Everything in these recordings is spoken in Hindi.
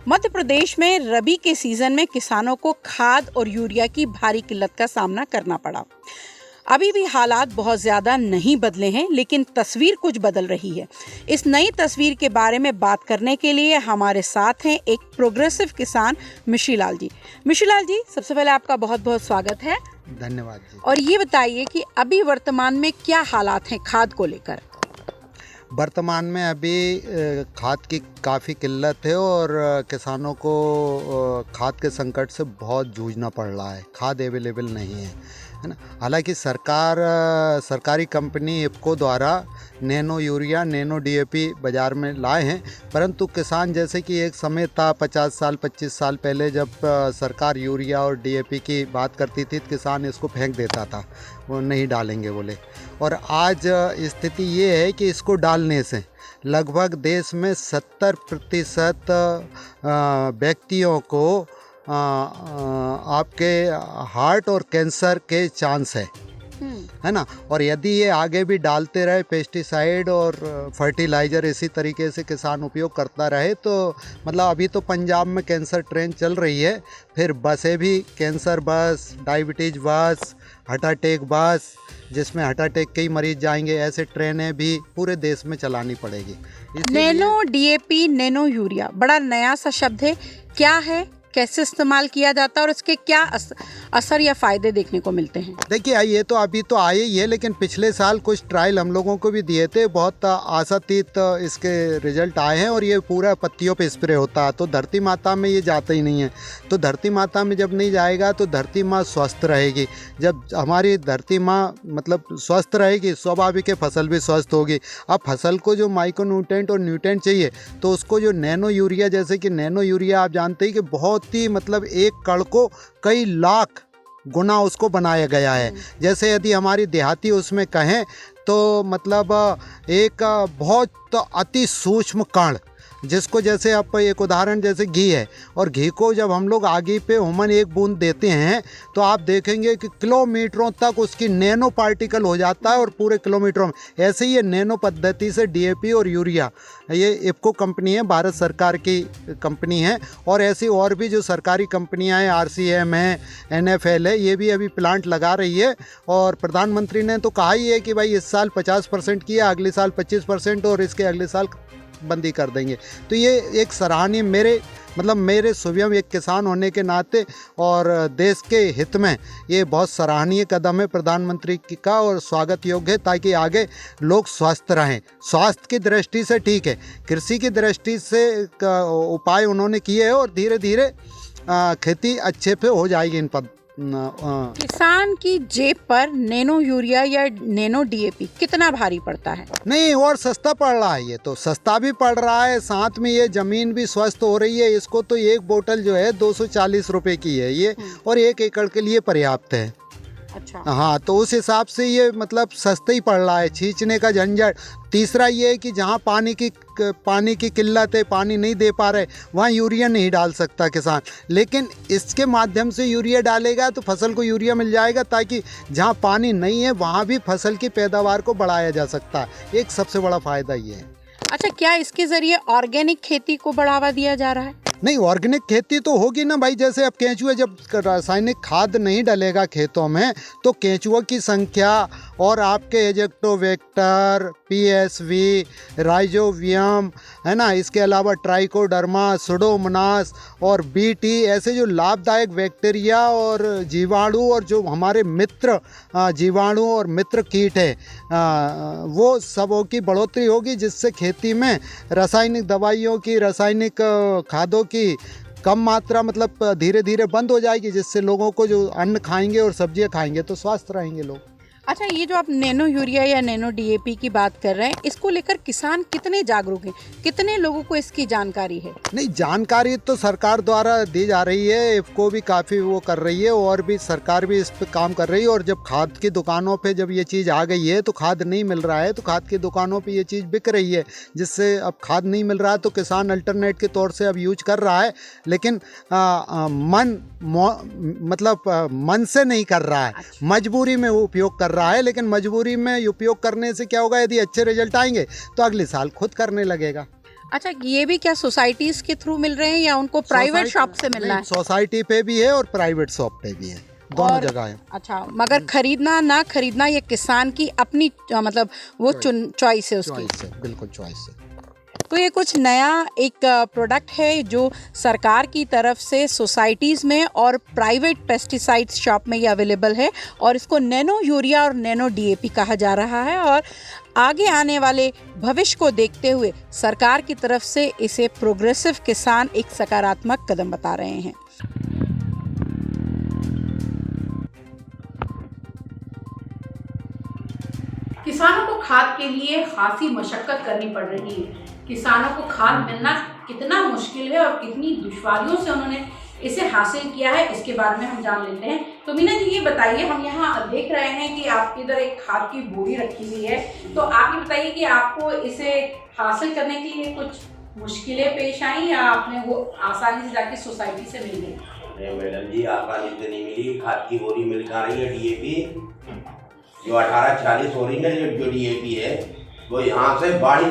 मध्य प्रदेश में रबी के सीजन में किसानों को खाद और यूरिया की भारी किल्लत का सामना करना पड़ा। अभी भी हालात बहुत ज़्यादा नहीं बदले हैं, लेकिन तस्वीर कुछ बदल रही है। इस नई तस्वीर के बारे में बात करने के लिए हमारे साथ हैं एक प्रोग्रेसिव किसान मिश्री लाल जी। मिश्री लाल जी, सबसे पहले आपका बहुत बहुत स्वागत है। धन्यवाद जी। और ये बताइए कि अभी वर्तमान में क्या हालात हैं खाद को लेकर? वर्तमान में अभी खाद की काफ़ी किल्लत है और किसानों को खाद के संकट से बहुत जूझना पड़ रहा है। खाद अवेलेबल नहीं है ना। हालांकि सरकारी कंपनी इफ्को द्वारा नैनो यूरिया, नैनो डीएपी बाज़ार में लाए हैं, परंतु किसान, जैसे कि एक समय था 50 साल 25 साल पहले जब सरकार यूरिया और डीएपी की बात करती थी तो किसान इसको फेंक देता था, वो नहीं डालेंगे बोले। और आज स्थिति ये है कि इसको डालने से लगभग देश में 70% व्यक्तियों को आपके हार्ट और कैंसर के चांस है ना। और यदि ये आगे भी डालते रहे पेस्टिसाइड और फर्टिलाइज़र इसी तरीके से किसान उपयोग करता रहे तो मतलब अभी तो पंजाब में कैंसर ट्रेन चल रही है, फिर बसें भी कैंसर बस, डायबिटीज़ बस, हार्ट अटैक बस, जिसमें हार्ट अटैक के ही मरीज जाएंगे, ऐसे ट्रेनें भी पूरे देश में चलानी पड़ेगी। नैनो डीएपी, नैनो यूरिया बड़ा नया सा शब्द है, क्या है, कैसे इस्तेमाल किया जाता है और इसके क्या असर या फ़ायदे देखने को मिलते हैं? देखिए, ये तो अभी तो आए ही है, लेकिन पिछले साल कुछ ट्रायल हम लोगों को भी दिए थे, बहुत आशातीत इसके रिजल्ट आए हैं। और ये पूरा पत्तियों पे स्प्रे होता है तो धरती माता में ये जाता ही नहीं है। तो धरती माता में जब नहीं जाएगा तो धरती माँ स्वस्थ रहेगी। जब हमारी धरती माँ मतलब स्वस्थ रहेगी, स्वाभाविक है फसल भी स्वस्थ होगी। अब फसल को जो माइक्रो न्यूट्रेंट और न्यूट्रेंट चाहिए तो उसको जो नैनो यूरिया, जैसे कि नैनो यूरिया आप जानते हैं कि बहुत ही मतलब एक कण को कई लाख गुना उसको बनाया गया है। जैसे यदि हमारी देहाती उसमें कहें तो मतलब एक बहुत अति सूक्ष्म कण, जिसको जैसे आप एक उदाहरण जैसे घी है, और घी को जब हम लोग आगे पे हुमन एक बूंद देते हैं तो आप देखेंगे कि किलोमीटरों तक उसकी नैनो पार्टिकल हो जाता है और पूरे किलोमीटरों में। ऐसे ही ये नैनो पद्धति से डीएपी और यूरिया, ये इफ्को कंपनी है, भारत सरकार की कंपनी है, और ऐसी और भी जो सरकारी कंपनियां हैं, आरसीएम है, एनएफएल है, ये भी अभी प्लांट लगा रही है। और प्रधानमंत्री ने तो कहा ही है कि भाई इस साल 50% किया, अगले साल 25% और इसके अगले साल बंदी कर देंगे। तो ये एक सराहनीय, मेरे स्वयं एक किसान होने के नाते और देश के हित में ये बहुत सराहनीय कदम है प्रधानमंत्री का और स्वागत योग्य है, ताकि आगे लोग स्वस्थ रहें। स्वास्थ्य की दृष्टि से ठीक है, कृषि की दृष्टि से उपाय उन्होंने किए हैं और धीरे धीरे खेती अच्छे पे हो जाएगी इन पर। किसान की जेब पर नैनो यूरिया या नैनो डीएपी कितना भारी पड़ता है? नहीं, और सस्ता पड़ रहा है। ये तो सस्ता भी पड़ रहा है, साथ में ये जमीन भी स्वस्थ हो रही है। इसको तो एक बोतल जो है 240 रुपए की है ये, और 1 एकड़ के लिए पर्याप्त है। अच्छा। हाँ, तो उस हिसाब से ये मतलब सस्ता ही पड़ रहा है, छींचने का झंझट। तीसरा ये है कि जहाँ पानी की किल्लत है, पानी नहीं दे पा रहे, वहाँ यूरिया नहीं डाल सकता किसान, लेकिन इसके माध्यम से यूरिया डालेगा तो फसल को यूरिया मिल जाएगा, ताकि जहाँ पानी नहीं है वहाँ भी फसल की पैदावार को बढ़ाया जा सकता है। एक सबसे बड़ा फ़ायदा ये है। अच्छा, क्या इसके ज़रिए ऑर्गेनिक खेती को बढ़ावा दिया जा रहा है? नहीं, ऑर्गेनिक खेती तो होगी ना भाई। जैसे अब केंचुए, जब रासायनिक खाद नहीं डलेगा खेतों में तो केंचुओं की संख्या और आपके एजेक्टोवेक्टर, पीएसवी, राइजोवियम, है ना, इसके अलावा ट्राइकोडर्मा, सुडोमोनास और बीटी, ऐसे जो लाभदायक बैक्टीरिया और जीवाणु और जो हमारे मित्र जीवाणु और मित्र कीट है, वो सबों की बढ़ोतरी होगी, जिससे खेती में रासायनिक दवाइयों की, रासायनिक खादों की कम मात्रा मतलब धीरे धीरे बंद हो जाएगी, जिससे लोगों को जो अन्न खाएंगे और सब्जियां खाएंगे तो स्वस्थ रहेंगे लोग। अच्छा, ये जो आप नैनो यूरिया या नैनो डीएपी की बात कर रहे हैं, इसको लेकर किसान कितने जागरूक हैं, कितने लोगों को इसकी जानकारी है? नहीं, जानकारी तो सरकार द्वारा दी जा रही है, इफ्को भी काफ़ी वो कर रही है और भी सरकार भी इस पे काम कर रही है। और जब खाद की दुकानों पे जब ये चीज़ आ गई है तो खाद नहीं मिल रहा है, तो खाद की दुकानों पे ये चीज़ बिक रही है, जिससे अब खाद नहीं मिल रहा है तो किसान अल्टरनेट के तौर से अब यूज कर रहा है, लेकिन मन से नहीं कर रहा है। अच्छा। मजबूरी में वो उपयोग कर रहा है, लेकिन मजबूरी में उपयोग करने से क्या होगा, यदि अच्छे रिजल्ट आएंगे तो अगले साल खुद करने लगेगा। अच्छा, ये भी क्या सोसाइटीज के थ्रू मिल रहे हैं या उनको प्राइवेट शॉप से मिलना है? सोसाइटी पे भी है और प्राइवेट शॉप पे भी है, दोनों और- जगह है। अच्छा, मगर खरीदना ना खरीदना ये किसान की अपनी मतलब वो चॉइस है उसकी। चॉइस है, बिल्कुल चॉइस है। तो ये कुछ नया एक प्रोडक्ट है जो सरकार की तरफ से सोसाइटीज़ में और प्राइवेट पेस्टिसाइड्स शॉप में ये अवेलेबल है और इसको नैनो यूरिया और नैनो डीएपी कहा जा रहा है। और आगे आने वाले भविष्य को देखते हुए सरकार की तरफ से इसे प्रोग्रेसिव किसान एक सकारात्मक कदम बता रहे हैं। किसानों को खाद के लिए खासी मशक्कत करनी पड़ रही है। किसानों को खाद मिलना कितना मुश्किल है और कितनी दुश्वारियों से उन्होंने इसे हासिल किया है, इसके बारे में हम जान लेते हैं। तो मीना जी, ये बताइए, हम यहाँ देख रहे हैं कि आपके इधर एक खाद की बोरी रखी हुई है, तो आप ये बताइए कि आपको इसे हासिल करने के लिए कुछ मुश्किलें पेश आई या आपने वो आसानी से जाके सोसाइटी से मिल गई? नहीं मैडम जी, आसानी से नहीं मिली। खाद की बोरी मिल कर रही है डीएपी, जो 1840 ओरिजिनल जो डीएपी है वो यहाँ से बाड़ी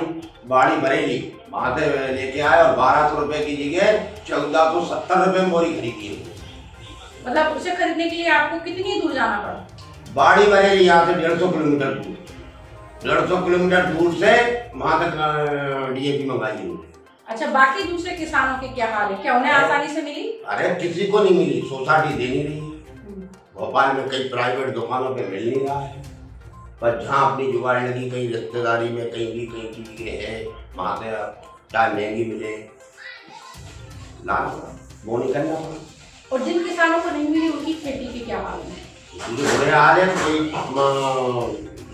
बरेली वहाँ से लेके आए और 1200 रुपये की जगह 1470 रुपये में बोरी खरीदी है। मतलब उसे खरीदने के लिए आपको कितनी दूर जाना पड़ा? बाड़ी बरेली यहाँ से 150 किलोमीटर दूर, 150 किलोमीटर दूर से वहाँ तक डीएपी मंगाई है। अच्छा, बाकी दूसरे किसानों के क्या हाल है? क्या उन्हें आसानी से मिली? अरे किसी को नहीं मिली, सोसाइटी दे नहीं रही है। भोपाल में कई प्राइवेट दुकानों पे मिल नहीं रहा है, पर जहाँ अपनी जुगाड़ लगी, कहीं रिश्तेदारी में कहीं भी कहीं चीज के है, वहाँ से चाहे महंगी मिले लाना वो नहीं करना पड़ा। और जिन किसानों को नहीं मिली उनकी खेती के क्या हाल है? इसलिए बुरे हाल है। कोई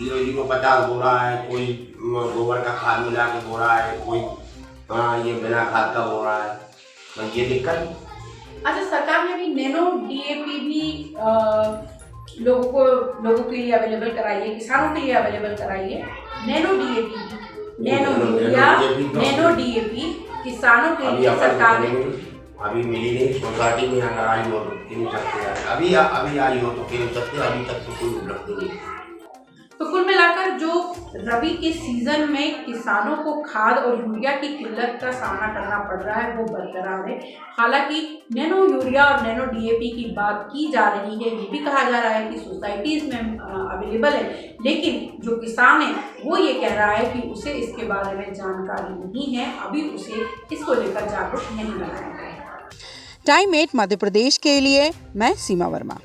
0.050 बोरा है, कोई गोबर का खाद मिला के बोरा है, कोई ये बिना खाद का बोरा है, तो ये दिक्कत। अच्छा, सरकार ने भी नैनो डीएपी भी लोगों के लिए अवेलेबल कराई है, किसानों के लिए अवेलेबल कराई है। Nano DAP, nano urea, nano DAP किसानों के लिए सरकार ने अभी मिली नहीं। सोसाइटी में अगर आई हो तो किन सकते हैं, अभी आई हो तो किन सकते, अभी तक तो कोई उपलब्ध नहीं। तो कुल मिलाकर जो रबी के सीजन में किसानों को खाद और यूरिया की किल्लत का सामना करना पड़ रहा है वो बरकरार है। हालांकि नैनो यूरिया और नैनो डीएपी की बात की जा रही है, ये भी कहा जा रहा है कि सोसाइटीज़ में अवेलेबल है, लेकिन जो किसान है वो ये कह रहा है कि उसे इसके बारे में जानकारी नहीं है, अभी उसे इसको लेकर जागरूक नहीं बनाया गया है। टाइम 8 मध्य प्रदेश के लिए मैं सीमा वर्मा।